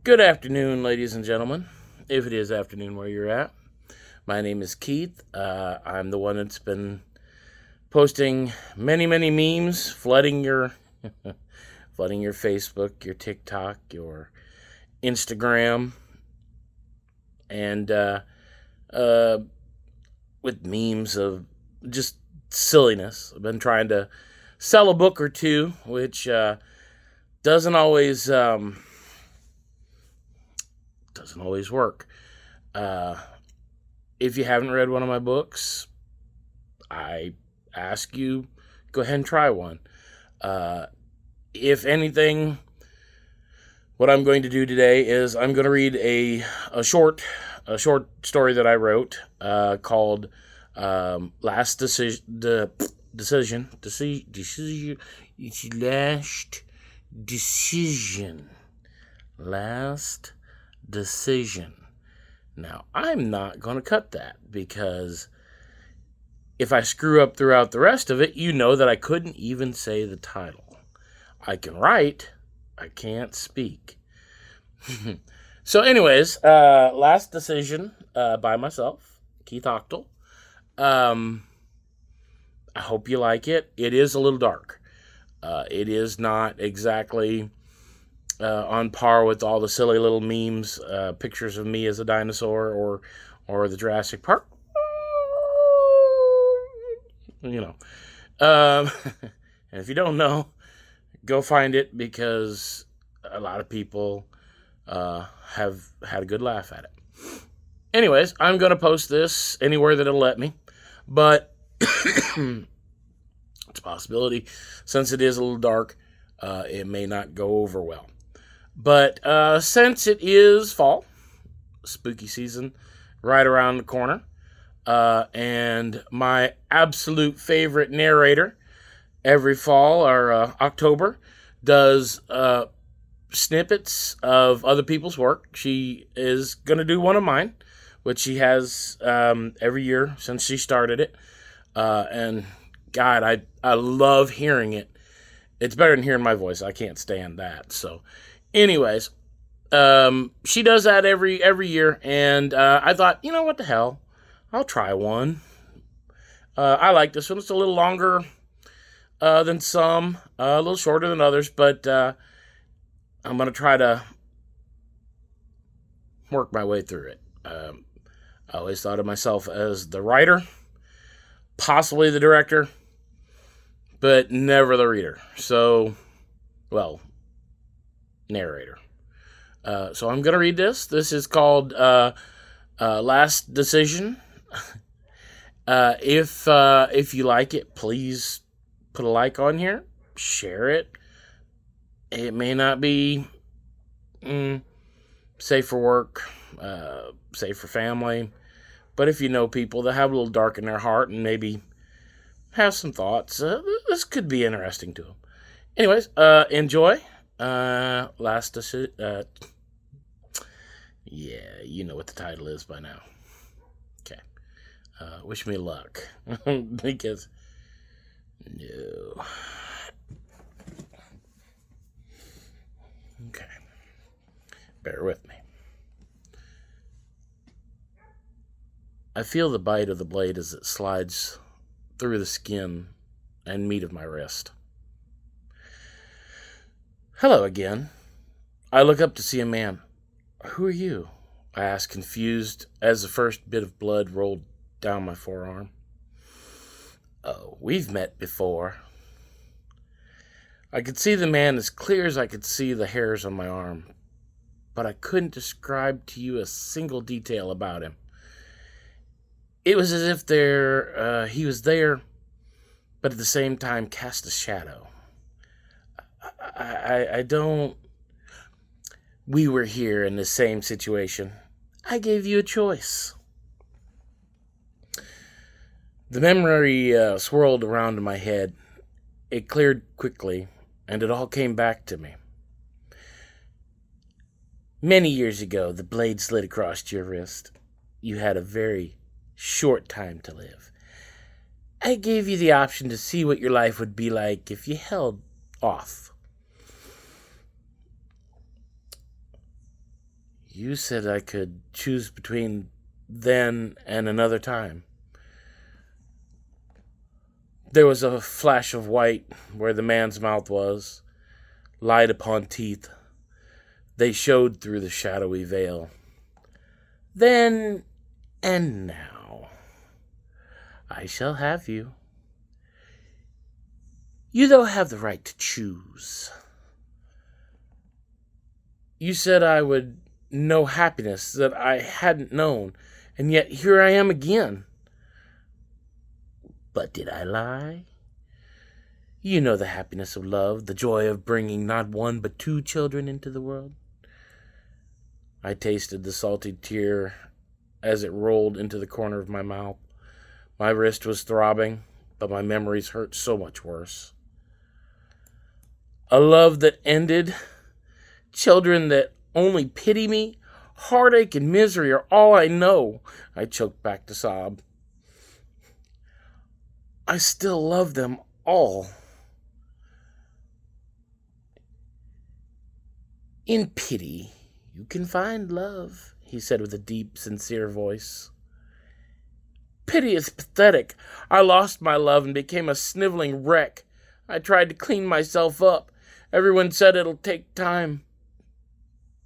Good afternoon, ladies and gentlemen, if it is afternoon where you're at. My name is Keith. I'm the one that's been posting many memes, flooding your flooding your Facebook, your TikTok, your Instagram, and with memes of just silliness. I've been trying to sell a book or two, which doesn't always work. Uh, if you haven't read one of my books, I ask you go ahead and try one. If anything, what I'm going to do today is I'm going to read a short story that I wrote called Last Decision. Last Decision. Now, I'm not going to cut that because if I screw up throughout the rest of it, you know that I couldn't even say the title. I can write, I can't speak. So anyways, Last Decision by myself, Keith Hachtel. I hope you like it. It is a little dark. It is not exactly on par with all the silly little memes, pictures of me as a dinosaur or the Jurassic Park. You know. And if you don't know, go find it because a lot of people have had a good laugh at it. Anyways, I'm going to post this anywhere that it'll let me, but it's a possibility. Since it is a little dark, it may not go over well. But since it is fall, spooky season right around the corner, and my absolute favorite narrator every fall or October does snippets of other people's work. She is going to do one of mine, which she has every year since she started it. And God, I love hearing it. It's better than hearing my voice. I can't stand that. So anyways, she does that every year, and I thought, you know what the hell, I'll try one. I like this one. It's a little longer than some, a little shorter than others, but I'm going to try to work my way through it. I always thought of myself as the writer, possibly the director, but never the reader. So, well, narrator. So I'm going to read this. This is called Last Decision. If you like it, please put a like on here. Share it. It may not be safe for work, safe for family, but if you know people that have a little dark in their heart and maybe have some thoughts, this could be interesting to them. Anyways, enjoy. Last Decision. Yeah, you know what the title is by now. Okay. Wish me luck. Because, no. Okay. Bear with me. I feel the bite of the blade as it slides through the skin and meat of my wrist. Hello again. I look up to see a man. Who are you? I asked, confused, as the first bit of blood rolled down my forearm. Oh, we've met before. I could see the man as clear as I could see the hairs on my arm, but I couldn't describe to you a single detail about him. It was as if he was there, but at the same time cast a shadow. I don't... We were here in the same situation. I gave you a choice. The memory swirled around in my head. It cleared quickly, and it all came back to me. Many years ago, the blade slid across your wrist. You had a very short time to live. I gave you the option to see what your life would be like if you held off. You said I could choose between then and another time. There was a flash of white where the man's mouth was, light upon teeth. They showed through the shadowy veil. Then and now, I shall have you. You, though, have the right to choose. You said I would know happiness that I hadn't known, and yet here I am again. But did I lie? You know the happiness of love, the joy of bringing not one but two children into the world. I tasted the salty tear as it rolled into the corner of my mouth. My wrist was throbbing, but my memories hurt so much worse. A love that ended, children that only pity me, heartache and misery are all I know. I choked back to sob. I still love them all. In pity, you can find love, he said with a deep, sincere voice. Pity is pathetic. I lost my love and became a sniveling wreck. I tried to clean myself up. Everyone said it'll take time,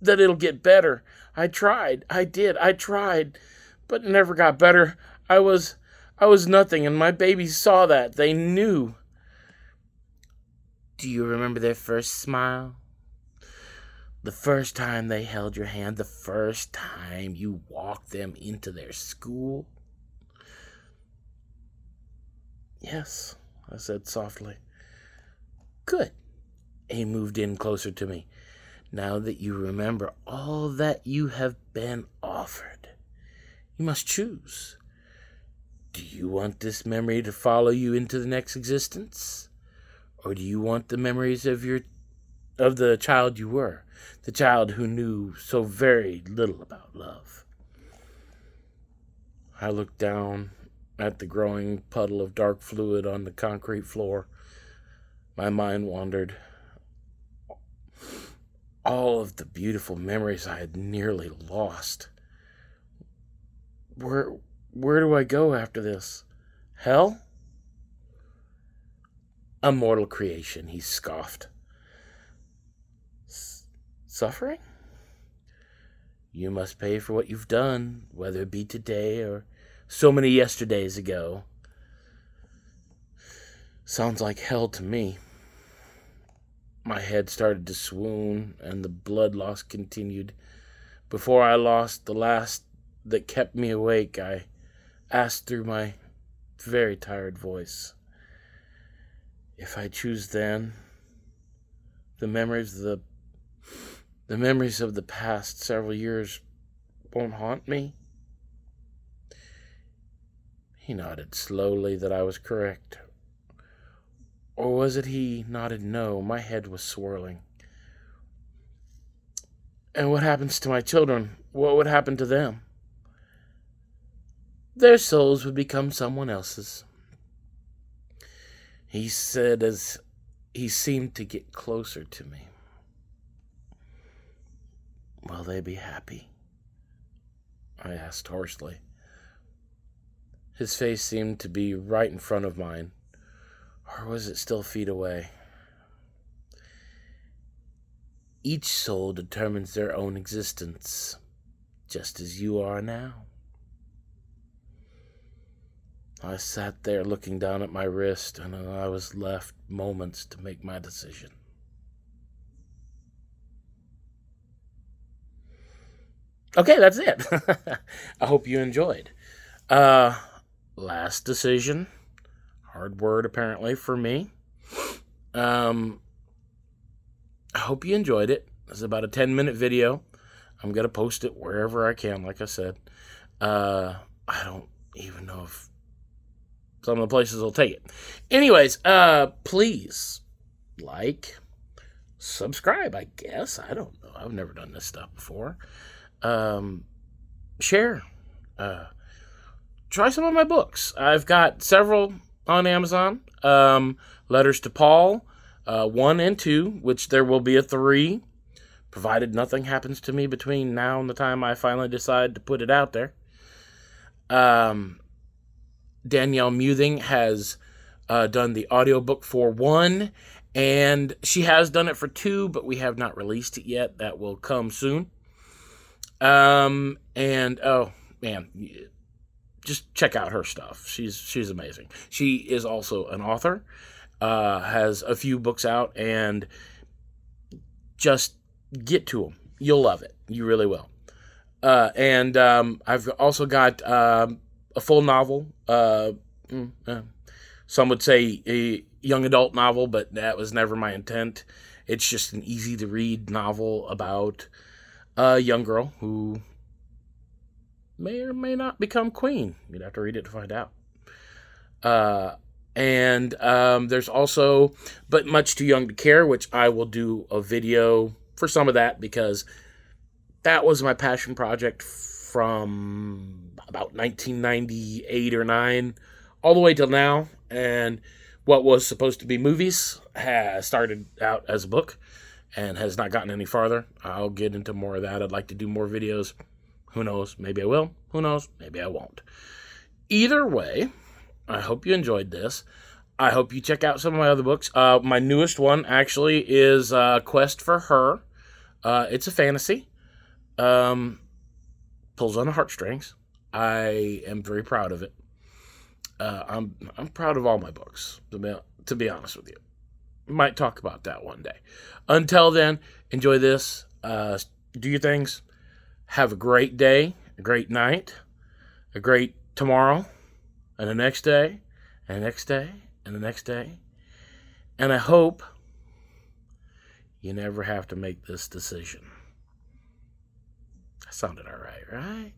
that it'll get better. I tried, but it never got better. I was nothing, and my babies saw that. They knew. Do you remember their first smile? The first time they held your hand, the first time you walked them into their school? Yes, I said softly. Good. He moved in closer to me. Now that you remember all that you have been offered, you must choose. Do you want this memory to follow you into the next existence? Or do you want the memories of the child you were, the child who knew so very little about love? I looked down at the growing puddle of dark fluid on the concrete floor. My mind wandered. All of the beautiful memories I had nearly lost. Where do I go after this? Hell? A mortal creation, he scoffed. Suffering? You must pay for what you've done, whether it be today or so many yesterdays ago. Sounds like hell to me. My head started to swoon, and the blood loss continued. Before I lost the last that kept me awake, I asked through my very tired voice, if I choose then, the memories of the past several years won't haunt me? He nodded slowly that I was correct. Or was it he nodded no? My head was swirling. And what happens to my children? What would happen to them? Their souls would become someone else's. He said as he seemed to get closer to me. Will they be happy? I asked hoarsely. His face seemed to be right in front of mine. Or was it still feet away? Each soul determines their own existence, just as you are now. I sat there looking down at my wrist, and I was left moments to make my decision. Okay, that's it. I hope you enjoyed. Last decision. Hard word, apparently, for me. I hope you enjoyed it. It's about a 10-minute video. I'm going to post it wherever I can, like I said. I don't even know if some of the places will take it. Anyways, please like, subscribe, I guess. I don't know. I've never done this stuff before. Share. Try some of my books. I've got several on Amazon. Letters to Paul, 1 and 2, which there will be a 3. provided nothing happens to me between now and the time I finally decide to put it out there. Danielle Muthing has done the audiobook for 1, and she has done it for 2, but we have not released it yet. That will come soon. And oh man, just check out her stuff. She's amazing. She is also an author, has a few books out, and just get to them. You'll love it. You really will. And I've also got a full novel. Some would say a young adult novel, but that was never my intent. It's just an easy-to-read novel about a young girl who may or may not become queen. You'd have to read it to find out. And there's also But Much Too Young to Care, which I will do a video for some of that, because that was my passion project from about 1998 or 9 all the way till now. And what was supposed to be movies has started out as a book and has not gotten any farther. I'll get into more of that. I'd like to do more videos. Who knows? Maybe I will. Who knows? Maybe I won't. Either way, I hope you enjoyed this. I hope you check out some of my other books. My newest one, actually, is Quest for Her. It's a fantasy. Pulls on the heartstrings. I am very proud of it. I'm proud of all my books, to be honest with you. Might talk about that one day. Until then, enjoy this. Do your things. Have a great day, a great night, a great tomorrow, and the next day, and the next day, and the next day. And I hope you never have to make this decision. That sounded all right, right?